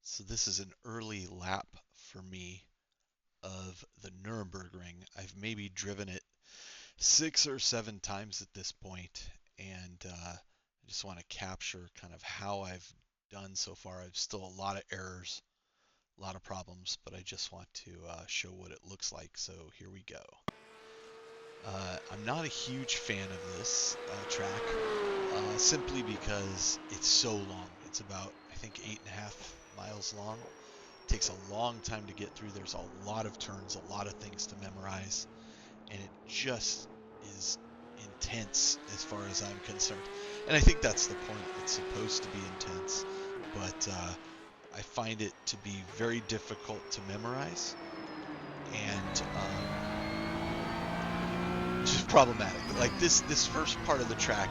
So this is an early lap for me of the Nurburgring. I've maybe driven it 6 or 7 times at this point, and I just want to capture kind of how I've done so far. I've still a lot of errors, a lot of problems, but I just want to show what it looks like. So here we go. I'm not a huge fan of this track, simply because it's so long. It's about, I think, 8.5 miles long. Takes a long time to get through. There's a lot of turns, a lot of things to memorize, and it just is intense as far as I'm concerned. And I think that's the point. It's supposed to be intense, but I find it to be very difficult to memorize and just problematic. Like this first part of the track,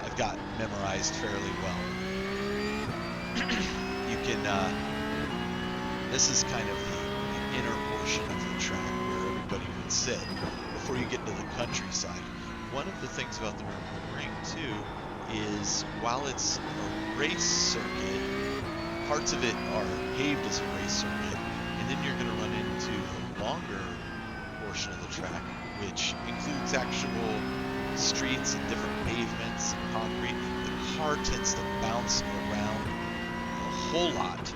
I've got memorized fairly well. You can. This is kind of the inner portion of the track where everybody would sit before you get to the countryside. One of the things about the Nurburgring too is while it's a race circuit, parts of it are paved as a race circuit, and then you're going to run into the longer portion of the track, which includes actual streets and different pavements and concrete. The car tends to bounce around a whole lot,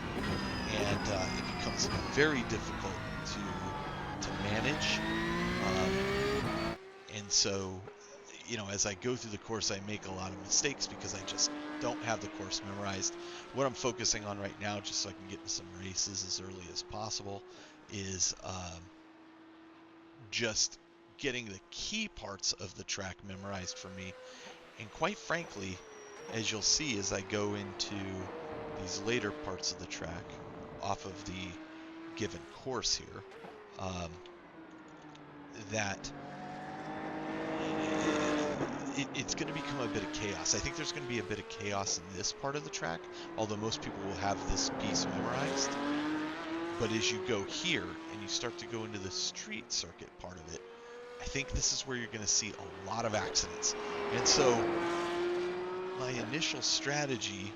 and it becomes very difficult to manage. And so, as I go through the course, I make a lot of mistakes because I just don't have the course memorized. What I'm focusing on right now, just so I can get to some races as early as possible, is just getting the key parts of the track memorized for me. And quite frankly, as you'll see as I go into these later parts of the track off of the given course here, that it's going to become a bit of chaos. I think there's going to be a bit of chaos in this part of the track, although most people will have this piece memorized. But as you go here and you start to go into the street circuit part of it, I think this is where you're going to see a lot of accidents. And so my initial strategy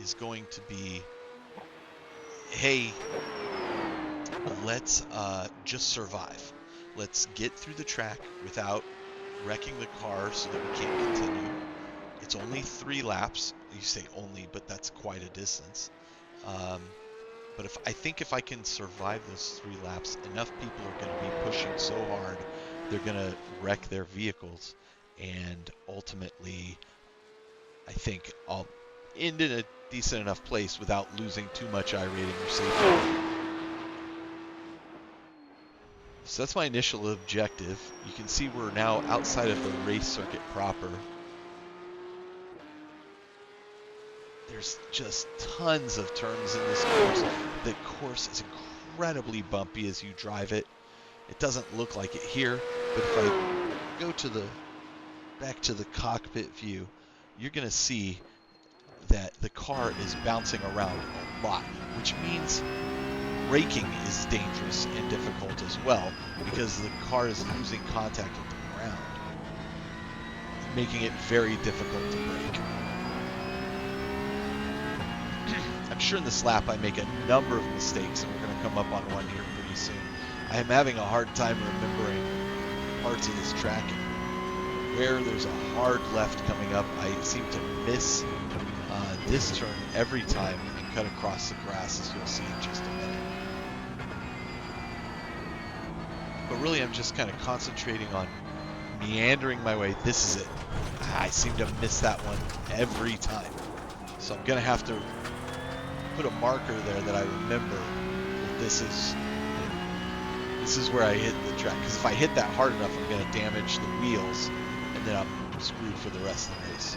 is going to be, hey, let's just survive. Let's get through the track without wrecking the car so that we can't continue. It's only 3 laps. You say only, but that's quite a distance. But I think if I can survive those 3 laps, enough people are going to be pushing so hard, they're going to wreck their vehicles. And ultimately, I think I'll end in a decent enough place without losing too much iRating or safety. So that's my initial objective. You can see we're now outside of the race circuit proper. There's just tons of turns in this course. The course is incredibly bumpy as you drive it. It doesn't look like it here, but if I go to back to the cockpit view, you're going to see that the car is bouncing around a lot, which means braking is dangerous and difficult as well because the car is losing contact with the ground, making it very difficult to brake. I'm sure in this lap I make a number of mistakes, and we're going to come up on one here pretty soon. I am having a hard time remembering parts of this track. Where there's a hard left coming up, I seem to miss this turn every time and cut across the grass, as you'll see in just a minute. But really, I'm just kind of concentrating on meandering my way. This is it. I seem to miss that one every time. So I'm going to have to put a marker there that I remember that this is where I hit the track. Because if I hit that hard enough, I'm going to damage the wheels, and then I'm screwed for the rest of the race.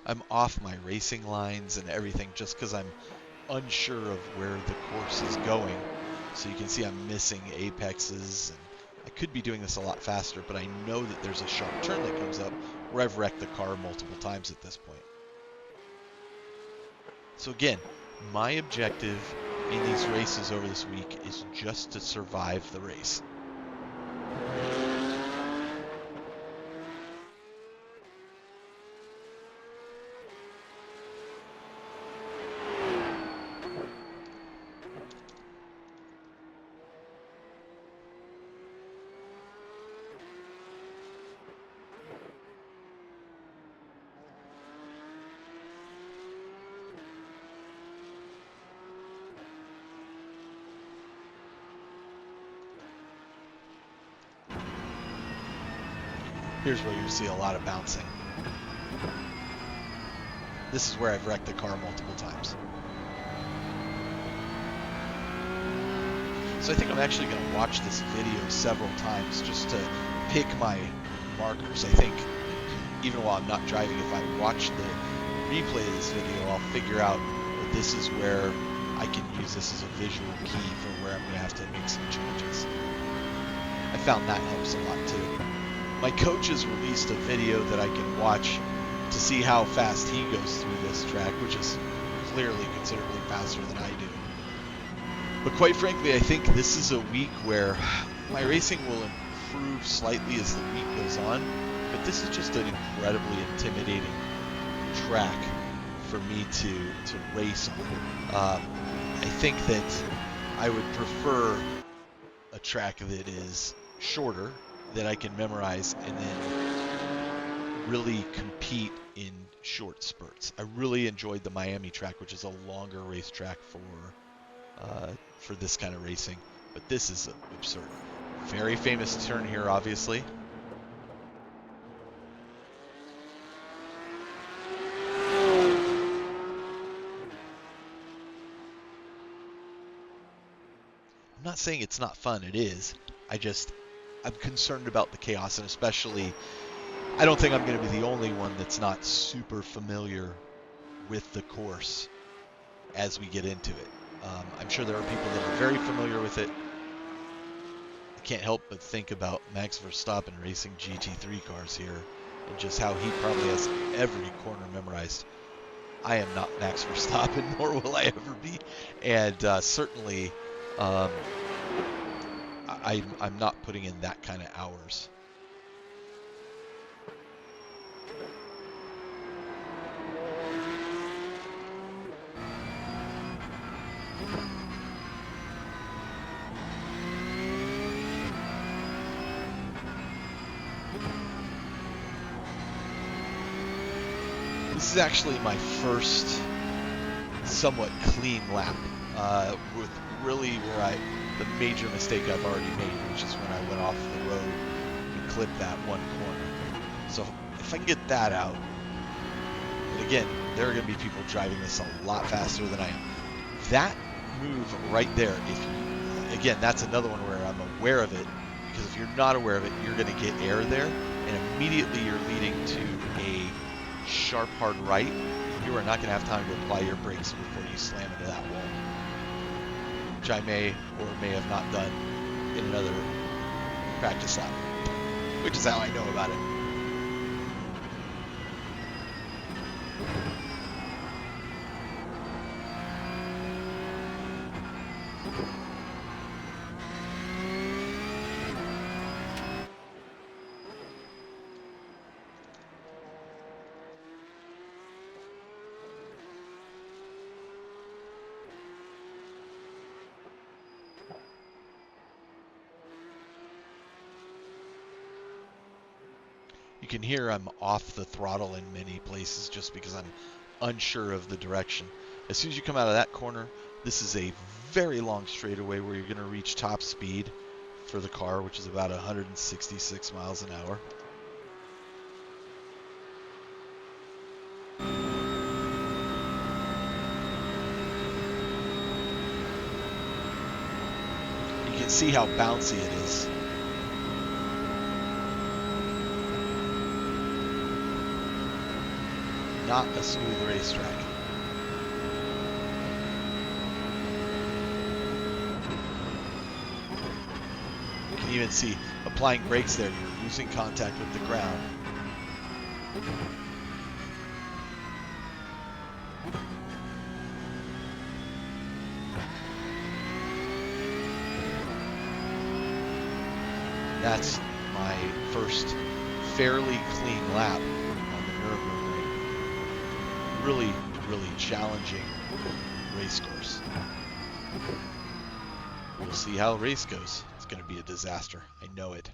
I'm off my racing lines and everything just because I'm unsure of where the course is going. So you can see I'm missing apexes. And I could be doing this a lot faster, but I know that there's a sharp turn that comes up where I've wrecked the car multiple times at this point. So again, my objective in these races over this week is just to survive the race. Here's where you see a lot of bouncing. This is where I've wrecked the car multiple times. So I think I'm actually going to watch this video several times just to pick my markers. I think even while I'm not driving, if I watch the replay of this video, I'll figure out that this is where I can use this as a visual key for where I'm going to have to make some changes. I found that helps a lot too. My coach has released a video that I can watch to see how fast he goes through this track, which is clearly considerably faster than I do. But quite frankly, I think this is a week where my racing will improve slightly as the week goes on, but this is just an incredibly intimidating track for me to race on. I think that I would prefer a track that is shorter, that I can memorize and then really compete in short spurts. I really enjoyed the Miami track, which is a longer racetrack for this kind of racing, but this is absurd. Very famous turn here, obviously. I'm not saying it's not fun, it is. I'm concerned about the chaos, and especially, I don't think I'm going to be the only one that's not super familiar with the course as we get into it. I'm sure there are people that are very familiar with it. I can't help but think about Max Verstappen racing GT3 cars here, and just how he probably has every corner memorized. I am not Max Verstappen, nor will I ever be, and certainly I'm not putting in that kind of hours. This is actually my first somewhat clean lap, with really the major mistake I've already made, which is when I went off the road and clipped that one corner. So if I can get that out, but again, there are going to be people driving this a lot faster than I am. That move right there, again, that's another one where I'm aware of it, because if you're not aware of it, you're going to get air there, and immediately you're leading to a sharp, hard right. You are not going to have time to apply your brakes before you slam into that wall, which I may or may have not done in another practice lap, which is how I know about it. You can hear I'm off the throttle in many places just because I'm unsure of the direction. As soon as you come out of that corner, this is a very long straightaway where you're going to reach top speed for the car, which is about 166 miles an hour. You can see how bouncy it is. Not a smooth racetrack. You can even see applying brakes there, you're losing contact with the ground. that's my first fairly clean lap on the Nurburgring. Really, really challenging race course. We'll see how the race goes. It's going to be a disaster. I know it.